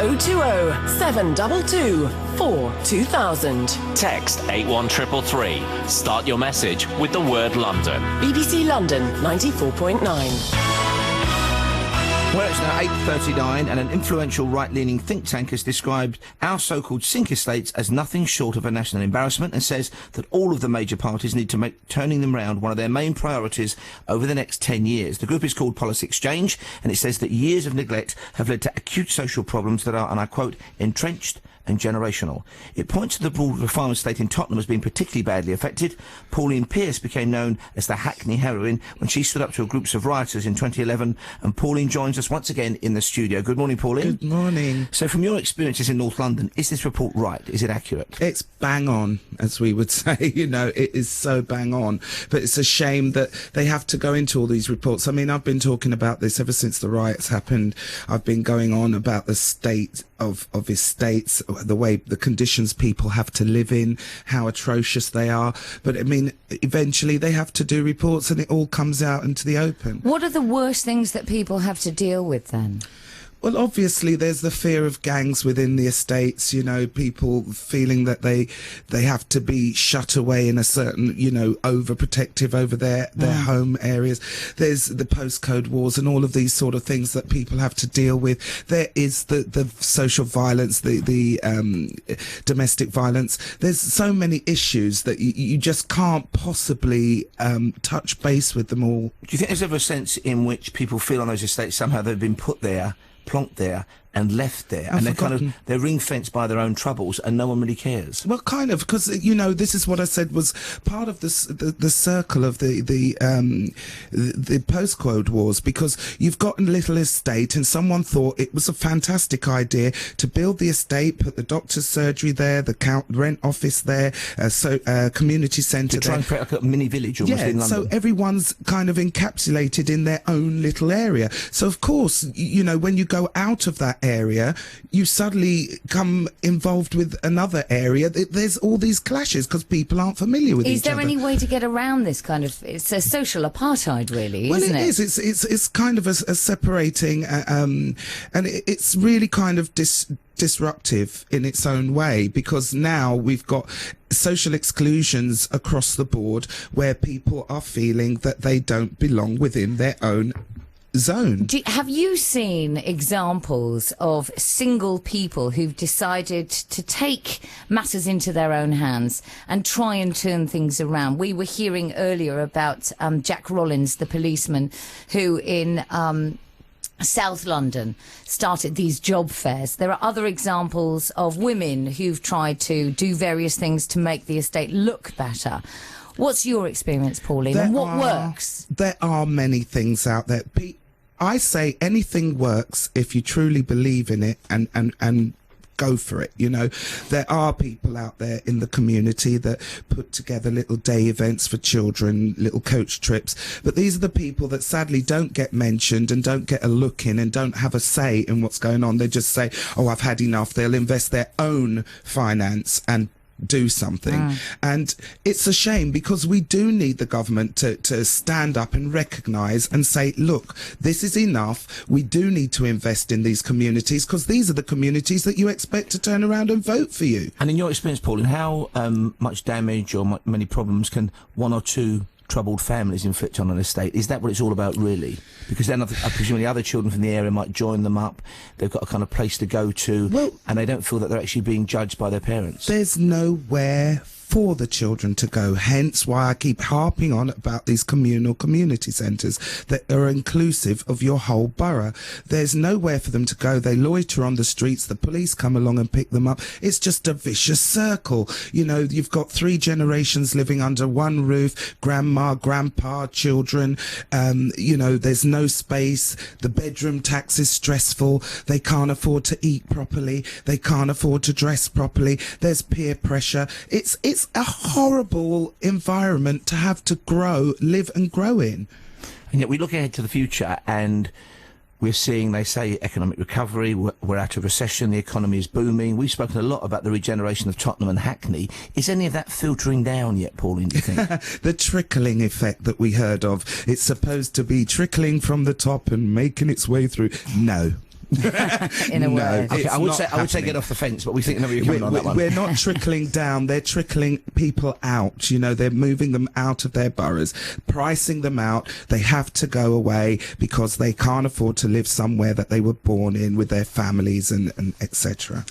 020 722 42000. Text 81333. Start your message with the word London. BBC London 94.9. Well, it's now 8:39 and an influential right-leaning think tank has described our so-called sink estates as nothing short of a national embarrassment and says that all of the major parties need to make turning them round one of their main priorities over the next 10 years. The group is called Policy Exchange and it says that years of neglect have led to acute social problems that are, and I quote, entrenched and generational. It points to the broader farm estate in Tottenham as being particularly badly affected. Pauline Pierce became known as the Hackney heroine when she stood up to groups of rioters in 2011, and Pauline joins us once again in the studio. Good morning, Pauline. Good morning. So from your experiences in North London, is this report right? Is it accurate? It's bang on, as we would say. You know, it is so bang on. But it's a shame that they have to go into all these reports. I mean, I've been talking about this ever since the riots happened. I've been going on about the state of estates, the way, the conditions people have to live in, how atrocious they are. But I mean, eventually they have to do reports and it all comes out into the open. What are the worst things that people have to deal with then? Well, obviously, there's the fear of gangs within the estates, you know, people feeling that they have to be shut away in a certain, you know, overprotective over their home areas. There's the postcode wars and all of these sort of things that people have to deal with. There is the social violence, the domestic violence. There's so many issues that you just can't possibly touch base with them all. Do you think there's ever a sense in which people feel on those estates somehow they've been put there, plonked there and left there, and they're ring-fenced by their own troubles and no one really cares? Well, kind of, because, you know, this is what I said was part of this, the circle of the postcode wars, because you've got a little estate and someone thought it was a fantastic idea to build the estate, put the doctor's surgery there, the rent office there, community centre to try and create like a mini village almost in London. So everyone's kind of encapsulated in their own little area. So of course, you know, when you go out of that area, you suddenly come involved with another area. There's all these clashes because people aren't familiar with each other. Is there any way to get around this kind of... It's a social apartheid, really, isn't it? Well, it is. It's kind of a separating, and it's really kind of disruptive in its own way, because now we've got social exclusions across the board where people are feeling that they don't belong within their own zone. Have you seen examples of single people who've decided to take matters into their own hands and try and turn things around? We were hearing earlier about Jack Rollins, the policeman, who in South London started these job fairs. There are other examples of women who've tried to do various things to make the estate look better. What's your experience, Pauline, and what works? There are many things out there. I say anything works if you truly believe in it and go for it. You know, there are people out there in the community that put together little day events for children, little coach trips, but these are the people that sadly don't get mentioned and don't get a look in and don't have a say in what's going on. They just say, oh, I've had enough. They'll invest their own finance and do something. And it's a shame, because we do need the government to stand up and recognise and say, look, this is enough. We do need to invest in these communities, because these are the communities that you expect to turn around and vote for you. And in your experience, Pauline, how much damage or many problems can one or two troubled families inflict on an estate? Is that what it's all about, really? Because then presumably other children from the area might join them up. They've got a kind of place to go to, and they don't feel that they're actually being judged by their parents. There's nowhere for the children to go, hence why I keep harping on about these communal community centres that are inclusive of your whole borough. There's nowhere for them to go. They loiter on the streets, the police come along and pick them up. It's just a vicious circle. You know, you've got 3 generations living under one roof, grandma, grandpa, children. You know, there's no space. The bedroom tax is stressful. They can't afford to eat properly. They can't afford to dress properly. There's peer pressure. It's a horrible environment to have to live and grow in. And yet we look ahead to the future and we're seeing, they say, economic recovery, we're out of recession, the economy is booming. We've spoken a lot about the regeneration of Tottenham and Hackney. Is any of that filtering down yet, Pauline, do you think? The trickling effect that we heard of, it's supposed to be trickling from the top and making its way through. No. in a way. Okay, I would not say happening. get off the fence, but we think never you're coming on that one. We're not trickling down. They're trickling people out. You know, they're moving them out of their boroughs, pricing them out. They have to go away because they can't afford to live somewhere that they were born in with their families and etc.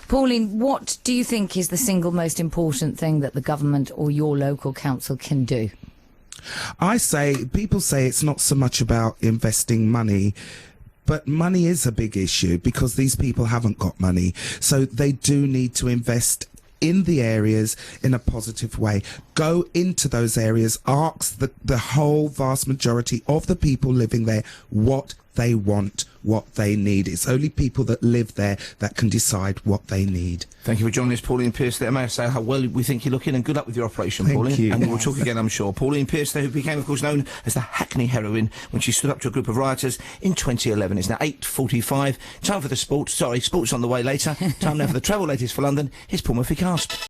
Pauline, what do you think is the single most important thing that the government or your local council can do? People say it's not so much about investing money, but money is a big issue because these people haven't got money. So they do need to invest in the areas in a positive way. Go into those areas, ask the whole vast majority of the people living there what they want, what they need. It's only people that live there that can decide what they need. Thank you for joining us, Pauline Pierce. May I say how well we think you're looking, and good luck with your operation, Thank Pauline. you. And we will talk again, I'm sure. Pauline Pierce, who became, of course, known as the Hackney Heroine when she stood up to a group of rioters in 2011. It's now 8:45. Time for the sports. Sorry, sports on the way later. Time now for the travel latest for London. Here's Paul Murphy-Cast.